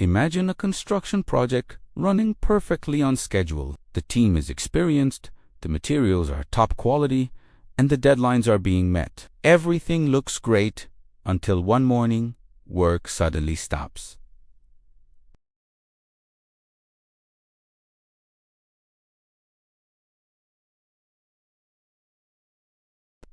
Imagine a construction project running perfectly on schedule. The team is experienced, the materials are top quality, and the deadlines are being met. Everything looks great until one morning, work suddenly stops.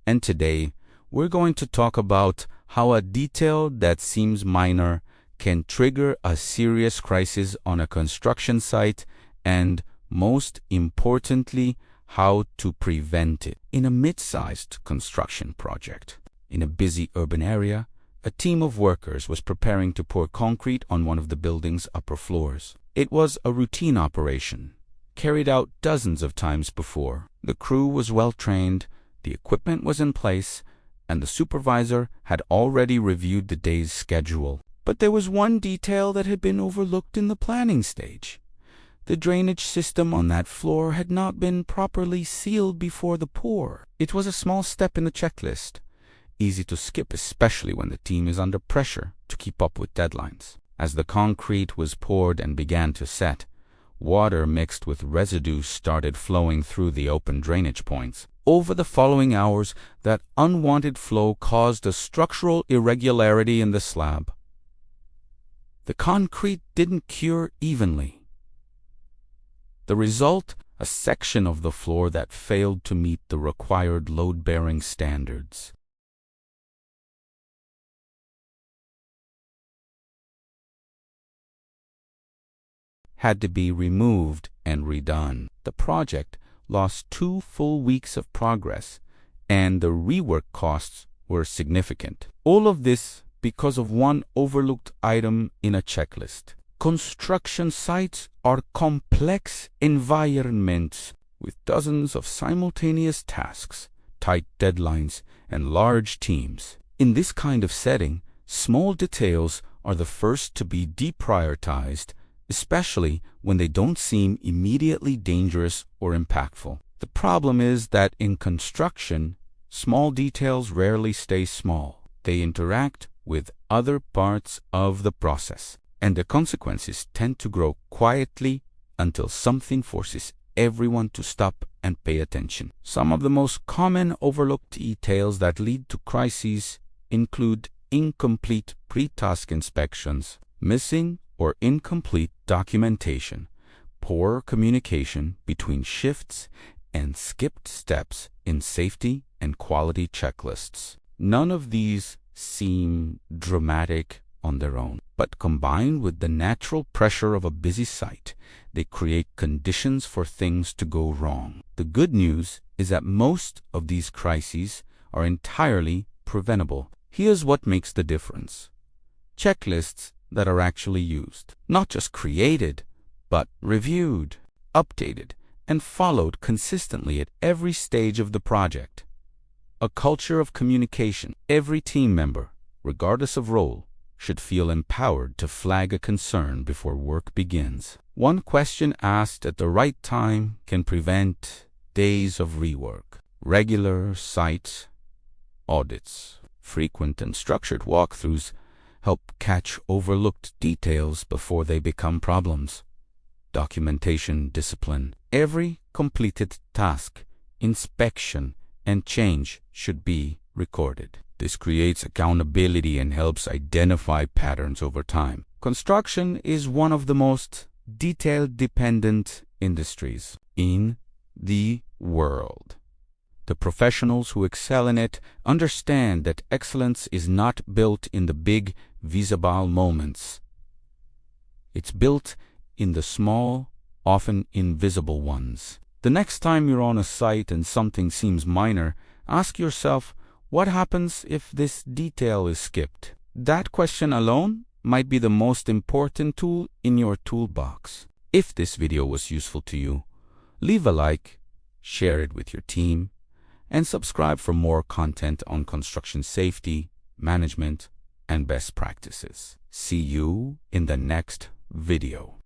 And today, we're going to talk about how a detail that seems minor can trigger a serious crisis on a construction site and, most importantly, how to prevent it. In a mid-sized construction project, in a busy urban area, a team of workers was preparing to pour concrete on one of the building's upper floors. It was a routine operation, carried out dozens of times before. The crew was well trained, the equipment was in place, and the supervisor had already reviewed the day's schedule. But there was one detail that had been overlooked in the planning stage. The drainage system on that floor had not been properly sealed before the pour. It was a small step in the checklist, easy to skip, especially when the team is under pressure to keep up with deadlines. As the concrete was poured and began to set, water mixed with residue started flowing through the open drainage points. Over the following hours, that unwanted flow caused a structural irregularity in the slab. The concrete didn't cure evenly. The result, a section of the floor that failed to meet the required load-bearing standards. Had to be removed and redone. The project lost 2 full weeks of progress, and the rework costs were significant. All of this because of one overlooked item in a checklist. Construction sites are complex environments with dozens of simultaneous tasks, tight deadlines, and large teams. In this kind of setting, small details are the first to be deprioritized, especially when they don't seem immediately dangerous or impactful. The problem is that in construction, small details rarely stay small. They interact with other parts of the process, and the consequences tend to grow quietly until something forces everyone to stop and pay attention. Some of the most common overlooked details that lead to crises include incomplete pre-task inspections, missing or incomplete documentation, poor communication between shifts, and skipped steps in safety and quality checklists. None of these seem dramatic on their own, but combined with the natural pressure of a busy site, they create conditions for things to go wrong. The good news is that most of these crises are entirely preventable. Here's what makes the difference: checklists that are actually used, not just created, but reviewed, updated, and followed consistently at every stage of the project. A culture of communication. Every team member, regardless of role, should feel empowered to flag a concern before work begins. One question asked at the right time can prevent days of rework. Regular site audits, frequent and structured walkthroughs help catch overlooked details before they become problems. Documentation discipline. Every completed task, inspection, and change should be recorded. This creates accountability and helps identify patterns over time. Construction is one of the most detail-dependent industries in the world. The professionals who excel in it understand that excellence is not built in the big, visible moments. It's built in the small, often invisible ones. The next time you're on a site and something seems minor, ask yourself, what happens if this detail is skipped? That question alone might be the most important tool in your toolbox. If this video was useful to you, leave a like, share it with your team, and subscribe for more content on construction safety, management, and best practices. See you in the next video.